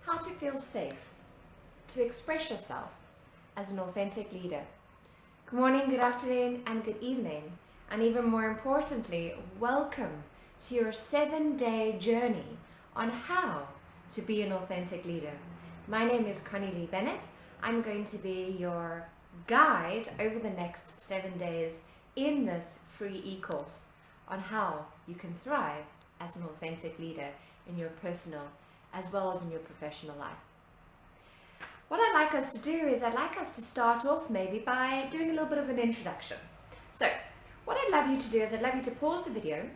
how to feel safe to express yourself as an authentic leader. Good morning, good afternoon, and good evening. And even more importantly, welcome to your 7-day journey on how to be an authentic leader. My name is Connie-Lee Bennett. I'm going to be your guide over the next 7 days in this free e-course on how you can thrive as an authentic leader in your personal as well as in your professional life. What I'd like us to do is I'd like us to start off maybe by doing a little bit of an introduction. So what I'd love you to do is I'd love you to pause the video,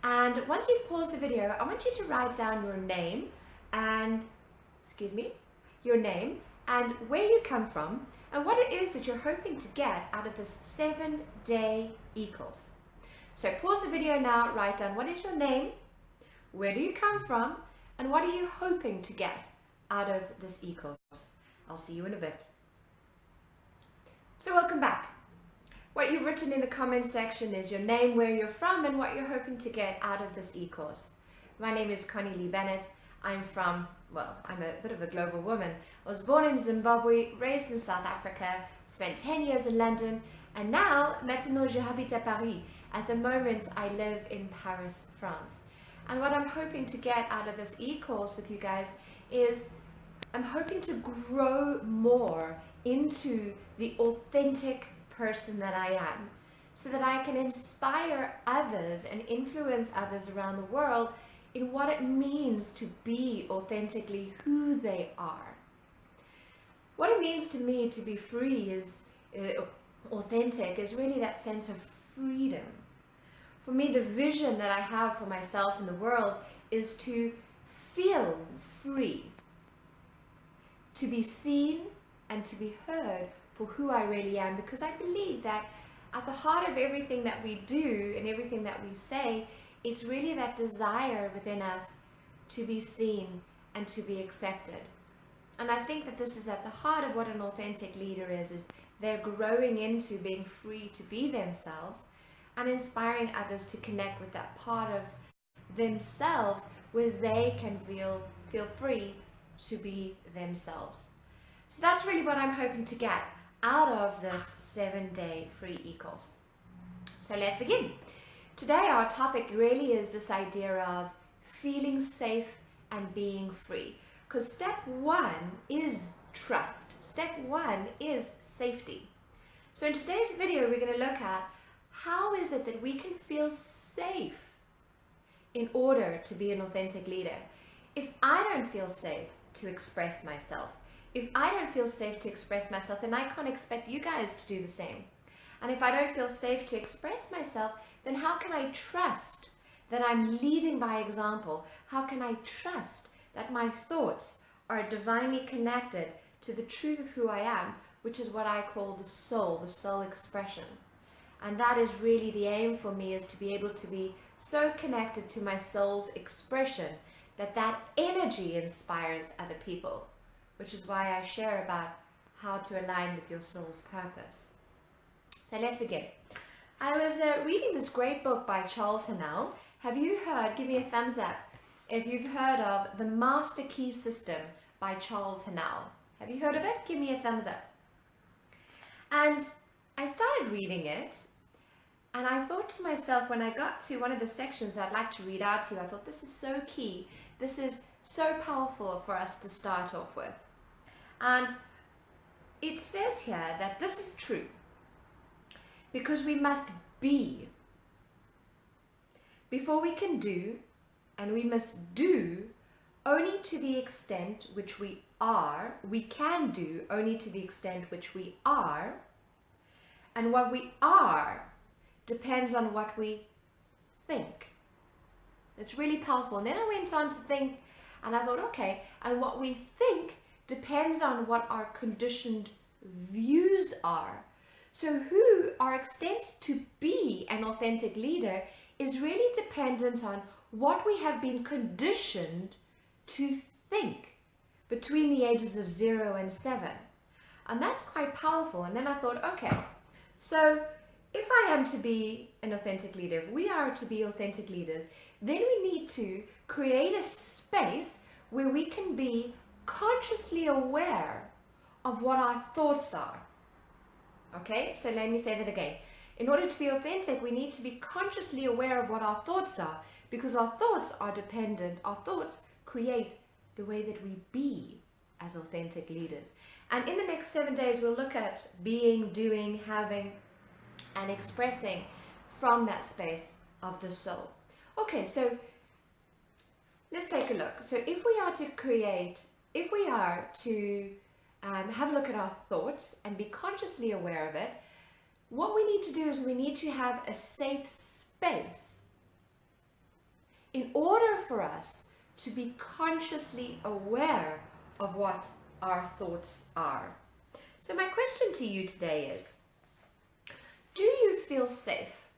and once you've paused the video, I want you to write down your name and, your name and where you come from and what it is that you're hoping to get out of this 7-day e-course. So pause the video now, write down what is your name, where do you come from, and what are you hoping to get out of this e-course. I'll see you in a bit. So welcome back. What you've written in the comments section is your name, where you're from, and what you're hoping to get out of this e-course. My name is Connie-Lee Bennett. I'm a bit of a global woman. I was born in Zimbabwe, raised in South Africa, spent 10 years in London, and now, maintenant je habite à Paris. At the moment, I live in Paris, France. And what I'm hoping to get out of this e-course with you guys is I'm hoping to grow more into the authentic person that I am, so that I can inspire others and influence others around the world in what it means to be authentically who they are. What it means to me to be free is authentic is really that sense of freedom. For me, the vision that I have for myself in the world is to feel free, to be seen and to be heard for who I really am, because I believe that at the heart of everything that we do and everything that we say, it's really that desire within us to be seen and to be accepted. And I think that this is at the heart of what an authentic leader is they're growing into being free to be themselves and inspiring others to connect with that part of themselves where they can feel free to be themselves. So that's really what I'm hoping to get out of this 7-day free e-course. So let's begin. Today our topic really is this idea of feeling safe and being free. Because step 1 is trust. Step 1 is safety. So in today's video we're going to look at how is it that we can feel safe in order to be an authentic leader. If I don't feel safe to express myself, if I don't feel safe to express myself, then I can't expect you guys to do the same. And if I don't feel safe to express myself, then how can I trust that I'm leading by example? How can I trust that my thoughts are divinely connected to the truth of who I am, which is what I call the soul expression. And that is really the aim for me, is to be able to be so connected to my soul's expression that that energy inspires other people, which is why I share about how to align with your soul's purpose. So let's begin. I was reading this great book by Charles Haanel. Have you heard, give me a thumbs up, if you've heard of The Master Key System by Charles Haanel. Have you heard of it? Give me a thumbs up. And I started reading it, and I thought to myself, when I got to one of the sections I'd like to read out to you, I thought this is so key. This is so powerful for us to start off with. And it says here that this is true because we must be before we can do, and we must do only to the extent which we are. We can do only to the extent which we are, and what we are depends on what we think. It's really powerful. And then I went on to think, and I thought, okay, and what we think depends on what our conditioned views are. So who our extent to be an authentic leader is really dependent on what we have been conditioned to think between the ages of 0 and 7. And that's quite powerful. And then I thought, okay, so if I am to be an authentic leader, if we are to be authentic leaders, then we need to create a space where we can be consciously aware of what our thoughts are. Okay, so let me say that again. In order to be authentic, we need to be consciously aware of what our thoughts are, because our thoughts are dependent. Our thoughts create the way that we be as authentic leaders. And in the next 7 days, we'll look at being, doing, having, and expressing from that space of the soul. Okay, so let's take a look. So if we are to have a look at our thoughts and be consciously aware of it, what we need to do is we need to have a safe space in order for us to be consciously aware of what our thoughts are. So my question to you today is, do you feel safe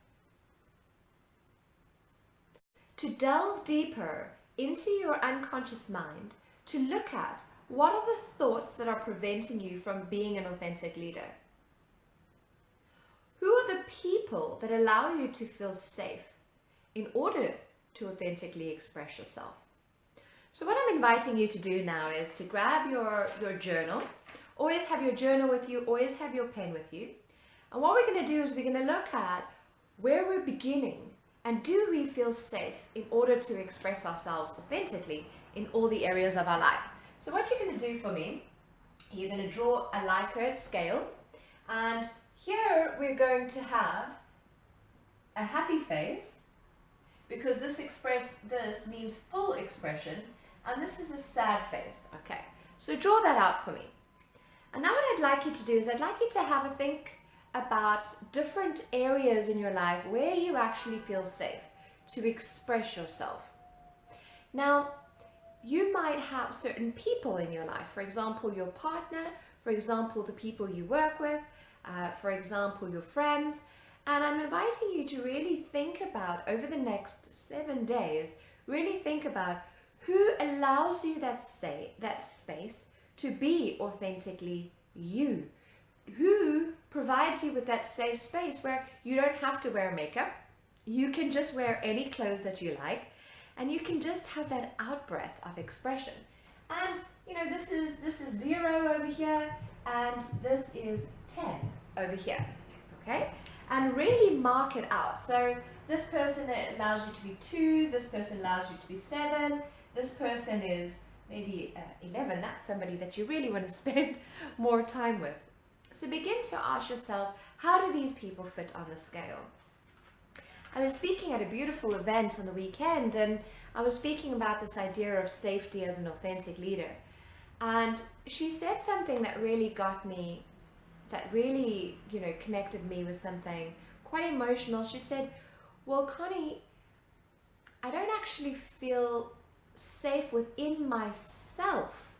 to delve deeper into your unconscious mind to look at what are the thoughts that are preventing you from being an authentic leader? Who are the people that allow you to feel safe in order to authentically express yourself? So what I'm inviting you to do now is to grab your journal. Always have your journal with you, always have your pen with you. And what we're going to do is we're going to look at where we're beginning and do we feel safe in order to express ourselves authentically in all the areas of our life. So what you're going to do for me, you're going to draw a Likert scale, and here we're going to have a happy face, because this means full expression, and this is a sad face. Okay, so draw that out for me. And now what I'd like you to do is I'd like you to have a think about different areas in your life where you actually feel safe to express yourself. Now, you might have certain people in your life, for example, your partner, for example, the people you work with, for example, your friends. And I'm inviting you to really think about, over the next 7 days, really think about who allows you that space to be authentically you. Who provides you with that safe space where you don't have to wear makeup, you can just wear any clothes that you like, and you can just have that out-breath of expression. And you know, this is 0 over here, and this is 10 over here, okay? And really mark it out. So this person allows you to be 2, this person allows you to be 7, this person is maybe 11. That's somebody that you really want to spend more time with. So begin to ask yourself, how do these people fit on the scale? I was speaking at a beautiful event on the weekend, and I was speaking about this idea of safety as an authentic leader. And she said something that really got me, that really, you know, connected me with something quite emotional. She said, well, Connie, I don't actually feel safe within myself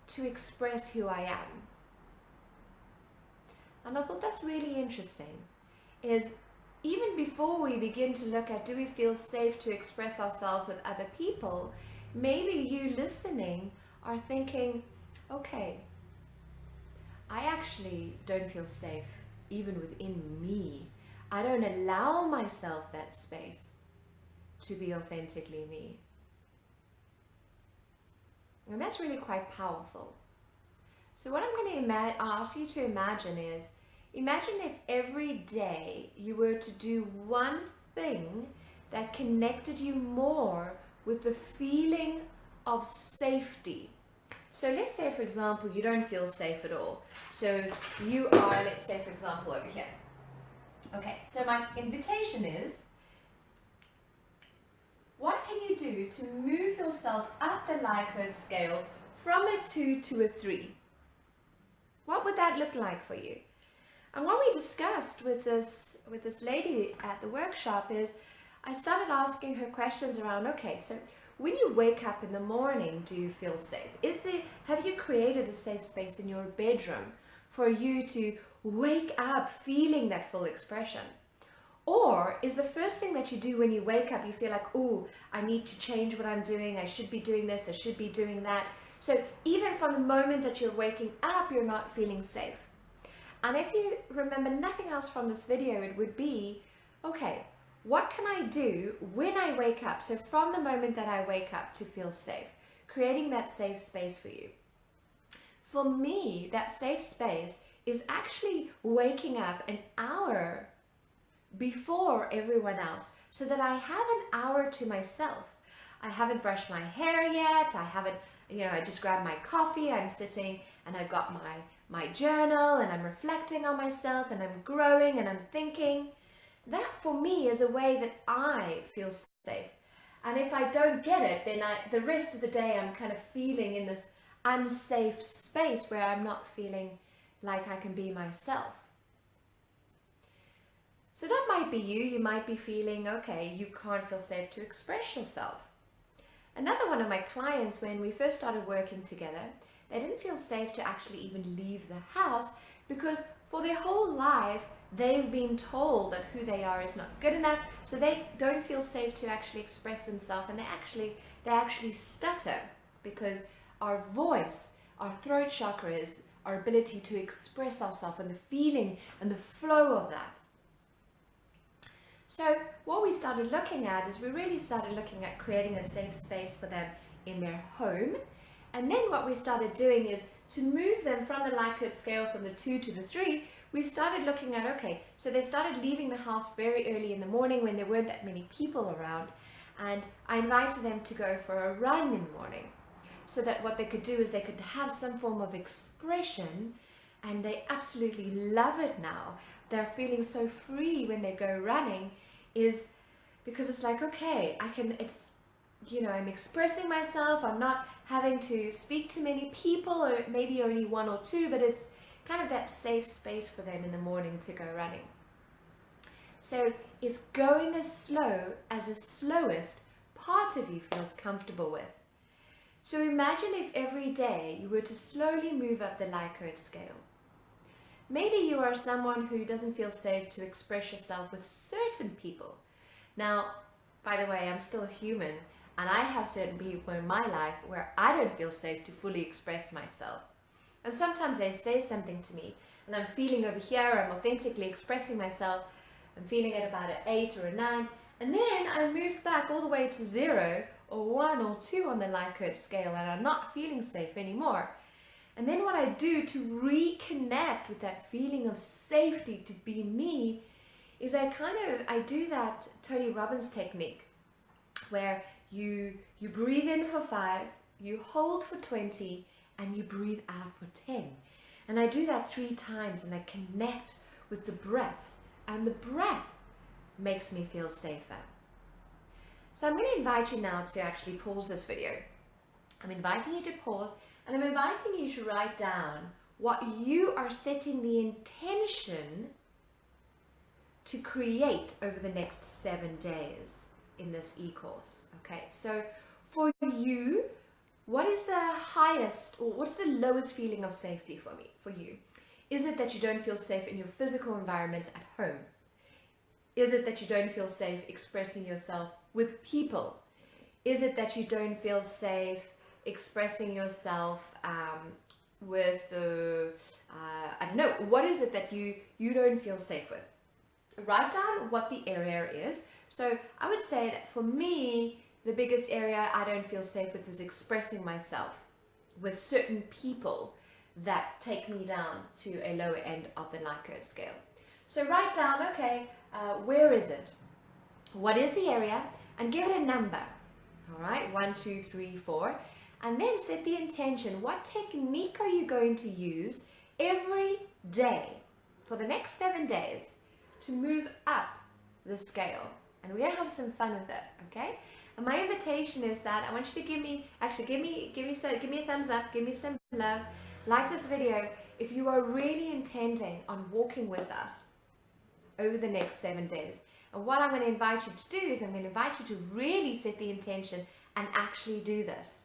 to express who I am. And I thought that's really interesting, is even before we begin to look at do we feel safe to express ourselves with other people, maybe you listening are thinking, okay, I actually don't feel safe even within me. I don't allow myself that space to be authentically me. And that's really quite powerful. So what I'm going to ask you to imagine is, imagine if every day you were to do one thing that connected you more with the feeling of safety. So let's say, for example, you don't feel safe at all. So you are, let's say, for example, over here. Okay, so my invitation is, what can you do to move yourself up the Likert scale from a 2 to a 3? What would that look like for you? And what we discussed with this lady at the workshop is, I started asking her questions around, okay, so when you wake up in the morning, do you feel safe? Have you created a safe space in your bedroom for you to wake up feeling that full expression? Or is the first thing that you do when you wake up, you feel like, oh, I need to change what I'm doing, I should be doing this, I should be doing that. So even from the moment that you're waking up, you're not feeling safe. And if you remember nothing else from this video, it would be, okay, what can I do when I wake up? So from the moment that I wake up to feel safe, creating that safe space for you. For me, that safe space is actually waking up an hour before everyone else so that I have an hour to myself. I haven't brushed my hair yet. I haven't, I just grabbed my coffee. I'm sitting and I've got my journal and I'm reflecting on myself and I'm growing and I'm thinking. That for me is a way that I feel safe. And if I don't get it, then the rest of the day I'm kind of feeling in this unsafe space where I'm not feeling like I can be myself. So that might be you. You might be feeling, okay, you can't feel safe to express yourself. Another one of my clients, when we first started working together, they didn't feel safe to actually even leave the house because for their whole life, they've been told that who they are is not good enough, so they don't feel safe to actually express themselves, and they actually stutter because our voice, our throat chakra is our ability to express ourselves and the feeling and the flow of that. So what we started looking at is we really started looking at creating a safe space for them in their home. And then what we started doing is to move them from the Likert scale from the 2 to the 3, we started looking at, okay, so they started leaving the house very early in the morning when there weren't that many people around. And I invited them to go for a run in the morning so that what they could do is they could have some form of expression, and they absolutely love it now. They're feeling so free when they go running, is because it's like, okay, I'm expressing myself, I'm not having to speak to many people, or maybe only 1 or 2, but it's kind of that safe space for them in the morning to go running. So it's going as slow as the slowest part of you feels comfortable with. So imagine if every day you were to slowly move up the Likert scale. Maybe you are someone who doesn't feel safe to express yourself with certain people. Now, by the way, I'm still human, and I have certain people in my life where I don't feel safe to fully express myself. And sometimes they say something to me, and I'm feeling over here, I'm authentically expressing myself, I'm feeling at about an 8 or a 9, and then I moved back all the way to 0 or 1 or 2 on the Likert scale, and I'm not feeling safe anymore. And then what I do to reconnect with that feeling of safety to be me is I do that Tony Robbins technique where you breathe in for 5, you hold for 20, and you breathe out for 10. And I do that 3 times, and I connect with the breath, and the breath makes me feel safer. So I'm going to invite you now to actually pause this video. I'm inviting you to pause, and I'm inviting you to write down what you are setting the intention to create over the next 7 days in this e-course. Okay, so for you, what is the highest or what's the lowest feeling of safety for you? Is it that you don't feel safe in your physical environment at home? Is it that you don't feel safe expressing yourself with people? Is it that you don't feel safe expressing yourself with I don't know, what is it that you don't feel safe with? Write down what the area is. So I would say that for me, the biggest area I don't feel safe with is expressing myself with certain people that take me down to a lower end of the Likert scale. So write down, okay, where is it? What is the area? And give it a number. All right, 1, 2, 3, 4. And then set the intention. What technique are you going to use every day for the next 7 days to move up the scale? And we're going to have some fun with it, okay? And my invitation is that I want you to give me a thumbs up, give me some love, like this video if you are really intending on walking with us over the next 7 days. And what I'm going to invite you to do is I'm going to invite you to really set the intention and actually do this.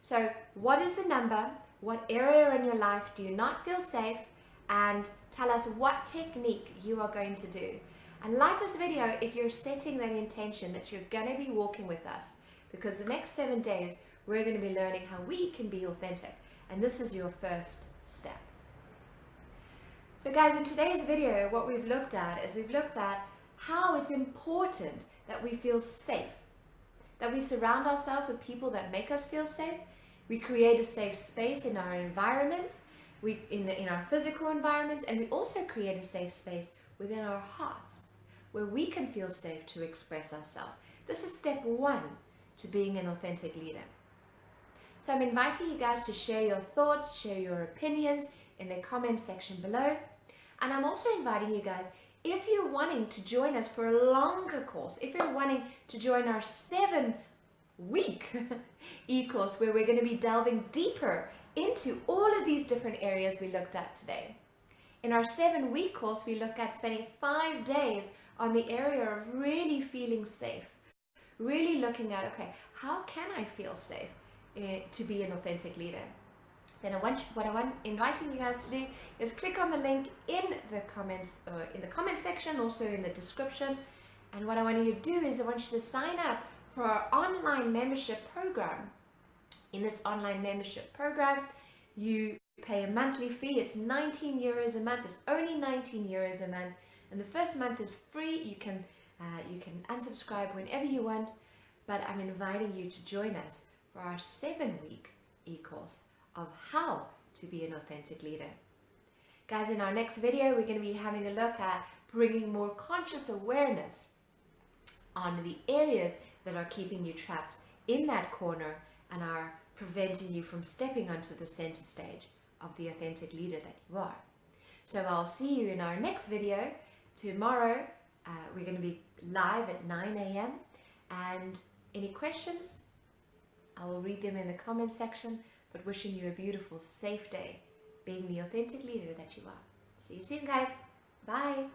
So what is the number? What area in your life do you not feel safe? And tell us what technique you are going to do. And like this video if you're setting that intention that you're going to be walking with us, because the next 7 days we're going to be learning how we can be authentic, and this is your first step. So guys, in today's video what we've looked at is how it's important that we feel safe. that we surround ourselves with people that make us feel safe. We create a safe space in our environment, in our physical environments, and we also create a safe space within our hearts where we can feel safe to express ourselves. This is step one to being an authentic leader. So I'm inviting you guys to share your thoughts, share your opinions in the comment section below. And I'm also inviting you guys, if you're wanting to join us for a longer course, if you're wanting to join our 7-week e-course where we're going to be delving deeper into all of these different areas we looked at today. In our 7-week course, we look at spending 5 days on the area of really feeling safe. Really looking at, okay, how can I feel safe to be an authentic leader? Then what I'm inviting you guys to do is click on the link in the comments, in the comment section, also in the description. And what I want you to do is I want you to sign up for our online membership program. In this online membership program, you pay a monthly fee. It's 19 euros a month. It's only 19 euros a month. And the first month is free. You can unsubscribe whenever you want. But I'm inviting you to join us for our 7-week e-course of how to be an authentic leader. Guys, in our next video, we're going to be having a look at bringing more conscious awareness on the areas that are keeping you trapped in that corner and are preventing you from stepping onto the center stage of the authentic leader that you are. So I'll see you in our next video. Tomorrow, we're going to be live at 9 a.m. And any questions, I will read them in the comment section. But wishing you a beautiful, safe day, being the authentic leader that you are. See you soon, guys. Bye.